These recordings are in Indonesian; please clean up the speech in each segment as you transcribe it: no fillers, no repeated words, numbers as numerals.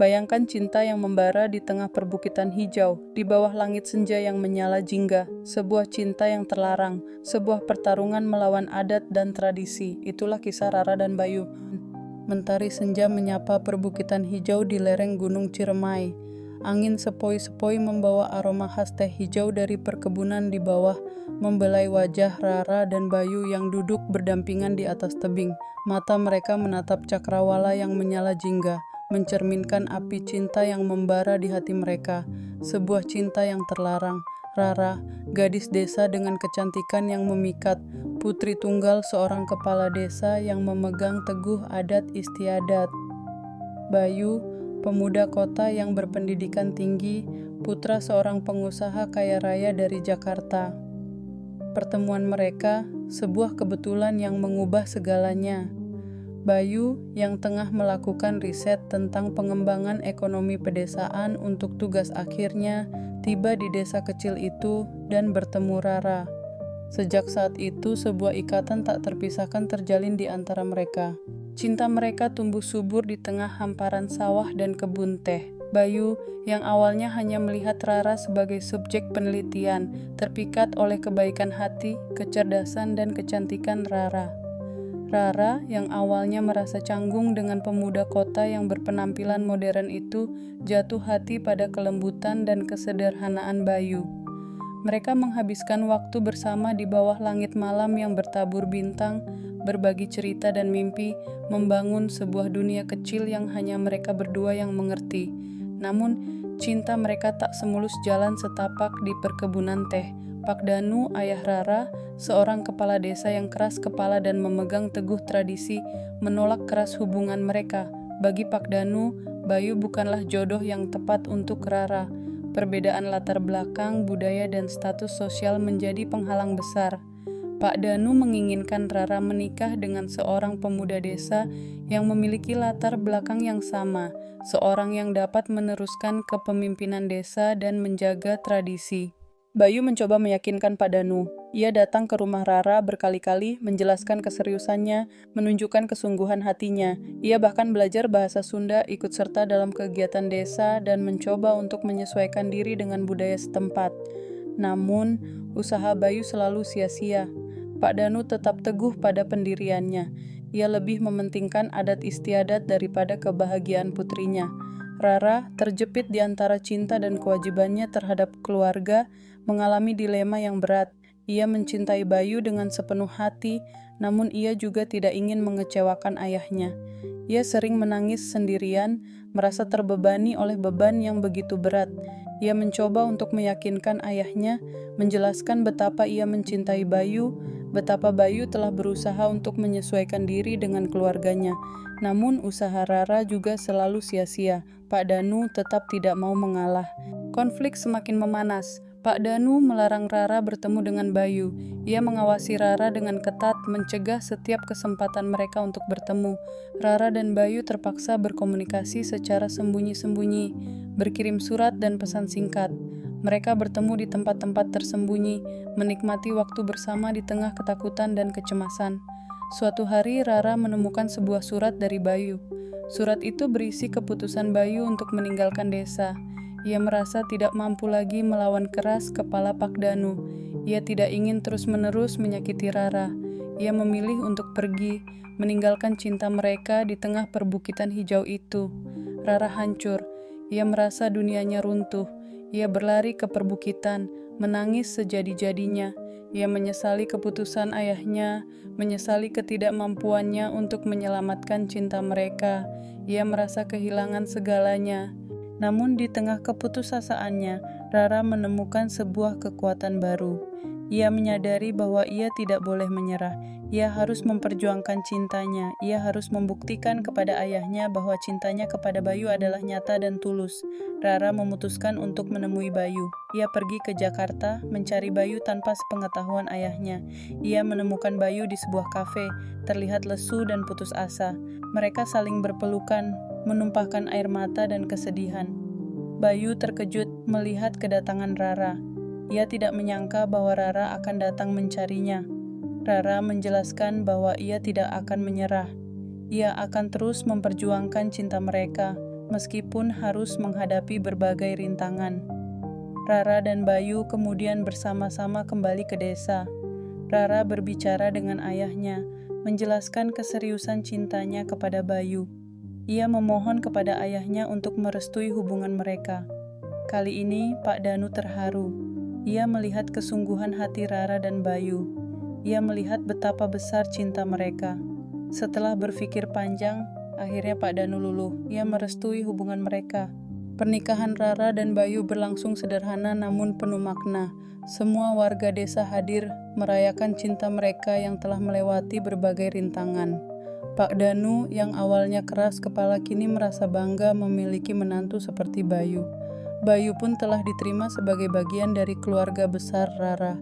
Bayangkan cinta yang membara di tengah perbukitan hijau, di bawah langit senja yang menyala jingga, sebuah cinta yang terlarang, sebuah pertarungan melawan adat dan tradisi. Itulah kisah Rara dan Bayu. Mentari senja menyapa perbukitan hijau di lereng Gunung Ciremai. Angin sepoi-sepoi membawa aroma khas teh hijau dari perkebunan di bawah, membelai wajah Rara dan Bayu yang duduk berdampingan di atas tebing. Mata mereka menatap cakrawala yang menyala jingga, mencerminkan api cinta yang membara di hati mereka. Sebuah cinta yang terlarang. Rara, gadis desa dengan kecantikan yang memikat, putri tunggal seorang kepala desa yang memegang teguh adat istiadat. Bayu, pemuda kota yang berpendidikan tinggi, putra seorang pengusaha kaya raya dari Jakarta. Pertemuan mereka, sebuah kebetulan yang mengubah segalanya. Bayu yang tengah melakukan riset tentang pengembangan ekonomi pedesaan untuk tugas akhirnya, tiba di desa kecil itu dan bertemu Rara. Sejak saat itu, sebuah ikatan tak terpisahkan terjalin di antara mereka. Cinta mereka tumbuh subur di tengah hamparan sawah dan kebun teh. Bayu, yang awalnya hanya melihat Rara sebagai subjek penelitian, terpikat oleh kebaikan hati, kecerdasan, dan kecantikan Rara. Rara, yang awalnya merasa canggung dengan pemuda kota yang berpenampilan modern itu, jatuh hati pada kelembutan dan kesederhanaan Bayu. Mereka menghabiskan waktu bersama di bawah langit malam yang bertabur bintang, berbagi cerita dan mimpi, membangun sebuah dunia kecil yang hanya mereka berdua yang mengerti. Namun, cinta mereka tak semulus jalan setapak di perkebunan teh. Pak Danu, ayah Rara, seorang kepala desa yang keras kepala dan memegang teguh tradisi, menolak keras hubungan mereka. Bagi Pak Danu, Bayu bukanlah jodoh yang tepat untuk Rara. Perbedaan latar belakang, budaya, dan status sosial menjadi penghalang besar. Pak Danu menginginkan Rara menikah dengan seorang pemuda desa yang memiliki latar belakang yang sama, seorang yang dapat meneruskan kepemimpinan desa dan menjaga tradisi. Bayu mencoba meyakinkan Pak Danu. Ia datang ke rumah Rara berkali-kali, menjelaskan keseriusannya, menunjukkan kesungguhan hatinya. Ia bahkan belajar bahasa Sunda, ikut serta dalam kegiatan desa, dan mencoba untuk menyesuaikan diri dengan budaya setempat. Namun, usaha Bayu selalu sia-sia. Pak Danu tetap teguh pada pendiriannya. Ia lebih mementingkan adat istiadat daripada kebahagiaan putrinya. Rara, terjepit di antara cinta dan kewajibannya terhadap keluarga, mengalami dilema yang berat. Ia mencintai Bayu dengan sepenuh hati, namun ia juga tidak ingin mengecewakan ayahnya. Ia sering menangis sendirian, merasa terbebani oleh beban yang begitu berat. Ia mencoba untuk meyakinkan ayahnya, menjelaskan betapa ia mencintai Bayu, betapa Bayu telah berusaha untuk menyesuaikan diri dengan keluarganya. Namun usaha Rara juga selalu sia-sia. Pak Danu tetap tidak mau mengalah. Konflik semakin memanas. Pak Danu melarang Rara bertemu dengan Bayu. Ia mengawasi Rara dengan ketat, mencegah setiap kesempatan mereka untuk bertemu. Rara dan Bayu terpaksa berkomunikasi secara sembunyi-sembunyi, berkirim surat dan pesan singkat. Mereka bertemu di tempat-tempat tersembunyi, menikmati waktu bersama di tengah ketakutan dan kecemasan. Suatu hari Rara menemukan sebuah surat dari Bayu. Surat itu berisi keputusan Bayu untuk meninggalkan desa. Ia merasa tidak mampu lagi melawan keras kepala Pak Danu. Ia tidak ingin terus-menerus menyakiti Rara. Ia memilih untuk pergi, meninggalkan cinta mereka di tengah perbukitan hijau itu. Rara hancur. Ia merasa dunianya runtuh. Ia berlari ke perbukitan, menangis sejadi-jadinya. Ia menyesali keputusan ayahnya, menyesali ketidakmampuannya untuk menyelamatkan cinta mereka. Ia merasa kehilangan segalanya. Namun di tengah keputusasaannya, Rara menemukan sebuah kekuatan baru. Ia menyadari bahwa ia tidak boleh menyerah. Ia harus memperjuangkan cintanya. Ia harus membuktikan kepada ayahnya bahwa cintanya kepada Bayu adalah nyata dan tulus. Rara memutuskan untuk menemui Bayu. Ia pergi ke Jakarta, mencari Bayu tanpa sepengetahuan ayahnya. Ia menemukan Bayu di sebuah kafe, terlihat lesu dan putus asa. Mereka saling berpelukan, menumpahkan air mata dan kesedihan. Bayu terkejut melihat kedatangan Rara. Ia tidak menyangka bahwa Rara akan datang mencarinya. Rara menjelaskan bahwa ia tidak akan menyerah. Ia akan terus memperjuangkan cinta mereka, meskipun harus menghadapi berbagai rintangan. Rara dan Bayu kemudian bersama-sama kembali ke desa. Rara berbicara dengan ayahnya, menjelaskan keseriusan cintanya kepada Bayu. Ia memohon kepada ayahnya untuk merestui hubungan mereka. Kali ini Pak Danu terharu. Ia melihat kesungguhan hati Rara dan Bayu. Ia melihat betapa besar cinta mereka. Setelah berpikir panjang, akhirnya Pak Danu luluh. Ia merestui hubungan mereka. Pernikahan Rara dan Bayu berlangsung sederhana namun penuh makna. Semua warga desa hadir merayakan cinta mereka yang telah melewati berbagai rintangan. Pak Danu yang awalnya keras kepala kini merasa bangga memiliki menantu seperti Bayu. Bayu pun telah diterima sebagai bagian dari keluarga besar Rara.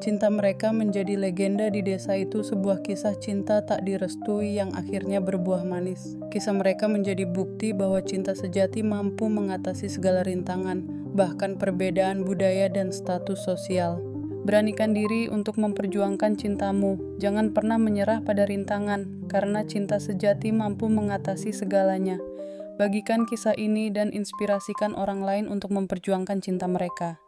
Cinta mereka menjadi legenda di desa itu, sebuah kisah cinta tak direstui yang akhirnya berbuah manis. Kisah mereka menjadi bukti bahwa cinta sejati mampu mengatasi segala rintangan, bahkan perbedaan budaya dan status sosial. Beranikan diri untuk memperjuangkan cintamu. Jangan pernah menyerah pada rintangan, karena cinta sejati mampu mengatasi segalanya. Bagikan kisah ini dan inspirasikan orang lain untuk memperjuangkan cinta mereka.